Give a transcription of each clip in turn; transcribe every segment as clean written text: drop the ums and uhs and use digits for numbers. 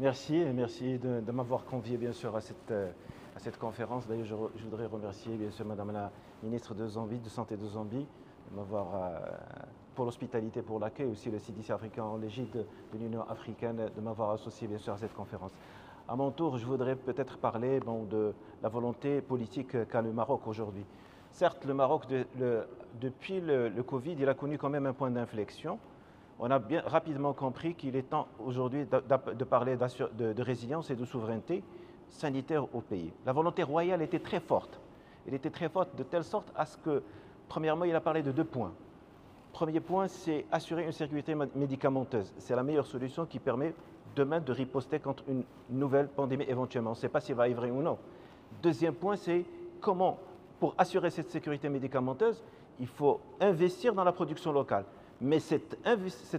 Merci et merci de m'avoir convié bien sûr à cette conférence. D'ailleurs, je voudrais remercier bien sûr Madame la ministre de Zambie, de Santé de Zambie, de m'avoir pour l'hospitalité, pour l'accueil, aussi le CDC africain en l'égide de l'Union africaine, de m'avoir associé bien sûr à cette conférence. À mon tour, je voudrais peut-être parler de la volonté politique qu'a le Maroc aujourd'hui. Certes, le Maroc, depuis le Covid, il a connu quand même un point d'inflexion. On a bien rapidement compris qu'il est temps aujourd'hui de parler de résilience et de souveraineté sanitaire au pays. La volonté royale était très forte. Elle était très forte de telle sorte à ce que, premièrement, il a parlé de 2 points. Premier point, c'est assurer une sécurité médicamenteuse. C'est la meilleure solution qui permet demain de riposter contre une nouvelle pandémie éventuellement. On ne sait pas s'il va arriver ou non. Deuxième point, c'est comment, pour assurer cette sécurité médicamenteuse, il faut investir dans la production locale. Mais cet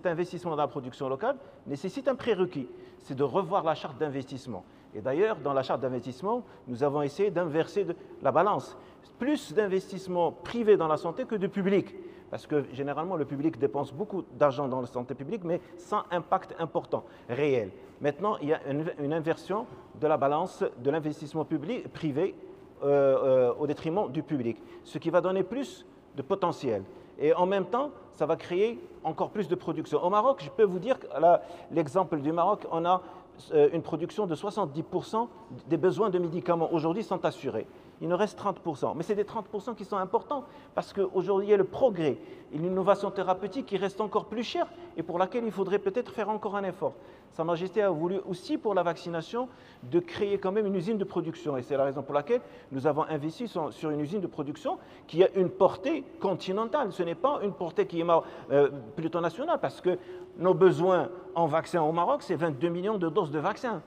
investissement dans la production locale nécessite un prérequis, c'est de revoir la charte d'investissement. Et d'ailleurs, dans la charte d'investissement, nous avons essayé d'inverser la balance. Plus d'investissement privé dans la santé que de public. Parce que généralement, le public dépense beaucoup d'argent dans la santé publique, mais sans impact important, réel. Maintenant, il y a une inversion de la balance de l'investissement privé au détriment du public, ce qui va donner plus de potentiel. Et en même temps, ça va créer encore plus de production. Au Maroc, je peux vous dire, l'exemple du Maroc, on a une production de 70% des besoins de médicaments aujourd'hui sont assurés. Il nous reste 30%. Mais c'est des 30% qui sont importants parce qu'aujourd'hui, il y a le progrès et l'innovation thérapeutique qui reste encore plus chère et pour laquelle il faudrait peut-être faire encore un effort. Sa Majesté a voulu aussi pour la vaccination de créer quand même une usine de production et c'est la raison pour laquelle nous avons investi sur une usine de production qui a une portée continentale. Ce n'est pas une portée qui est plutôt nationale parce que nos besoins en vaccins au Maroc, c'est 22 millions de doses de vaccins.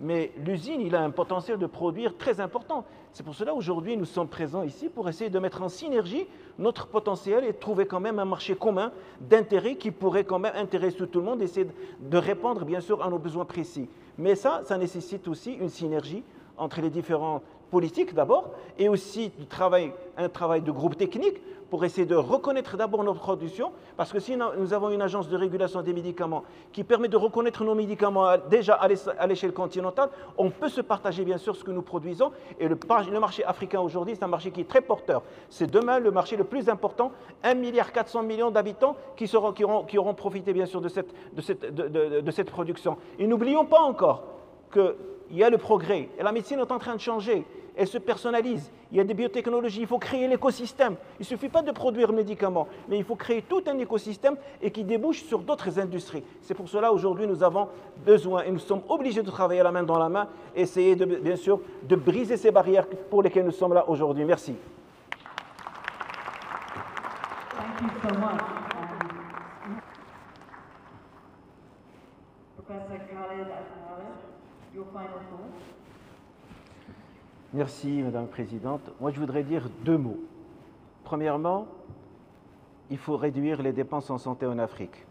Mais l'usine, il a un potentiel de produire très important. C'est pour cela aujourd'hui nous sommes présents ici pour essayer de mettre en synergie notre potentiel et trouver quand même un marché commun d'intérêt qui pourrait quand même intéresser tout le monde et essayer de répondre bien sûr à nos besoins précis. Mais ça nécessite aussi une synergie entre les différents politiques d'abord et aussi un travail de groupe technique pour essayer de reconnaître d'abord nos productions parce que si nous avons une agence de régulation des médicaments qui permet de reconnaître nos médicaments déjà à l'échelle continentale, on peut se partager bien sûr ce que nous produisons et le marché africain aujourd'hui c'est un marché qui est très porteur. C'est demain le marché le plus important, 1,4 milliard d'habitants qui auront profité bien sûr de cette production. Et n'oublions pas encore qu'il y a le progrès et la médecine est en train de changer. Elle se personnalise, il y a des biotechnologies, il faut créer l'écosystème. Il ne suffit pas de produire médicaments, mais il faut créer tout un écosystème et qui débouche sur d'autres industries. C'est pour cela aujourd'hui nous avons besoin et nous sommes obligés de travailler la main dans la main, essayer bien sûr de briser ces barrières pour lesquelles nous sommes là aujourd'hui. Merci. Thank you so much. Professor Khaled Al-Khaled, your final thoughts. Merci, Madame la Présidente. Moi, je voudrais dire 2 mots. Premièrement, il faut réduire les dépenses en santé en Afrique.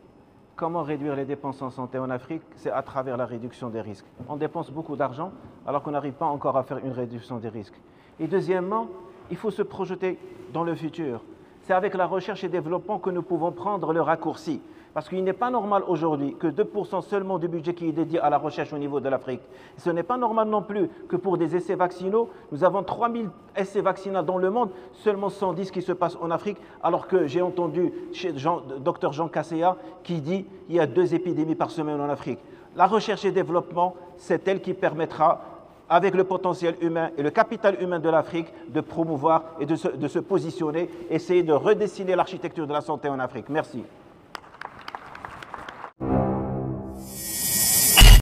Comment réduire les dépenses en santé en Afrique? C'est à travers la réduction des risques. On dépense beaucoup d'argent alors qu'on n'arrive pas encore à faire une réduction des risques. Et deuxièmement, il faut se projeter dans le futur. C'est avec la recherche et développement que nous pouvons prendre le raccourci. Parce qu'il n'est pas normal aujourd'hui que 2% seulement du budget qui est dédié à la recherche au niveau de l'Afrique. Ce n'est pas normal non plus que pour des essais vaccinaux, nous avons 3000 essais vaccinaux dans le monde, seulement 110 qui se passent en Afrique, alors que j'ai entendu chez Dr Jean Kaseya qui dit qu'il y a 2 épidémies par semaine en Afrique. La recherche et développement, c'est elle qui permettra, avec le potentiel humain et le capital humain de l'Afrique, de promouvoir et de se positionner, essayer de redessiner l'architecture de la santé en Afrique. Merci.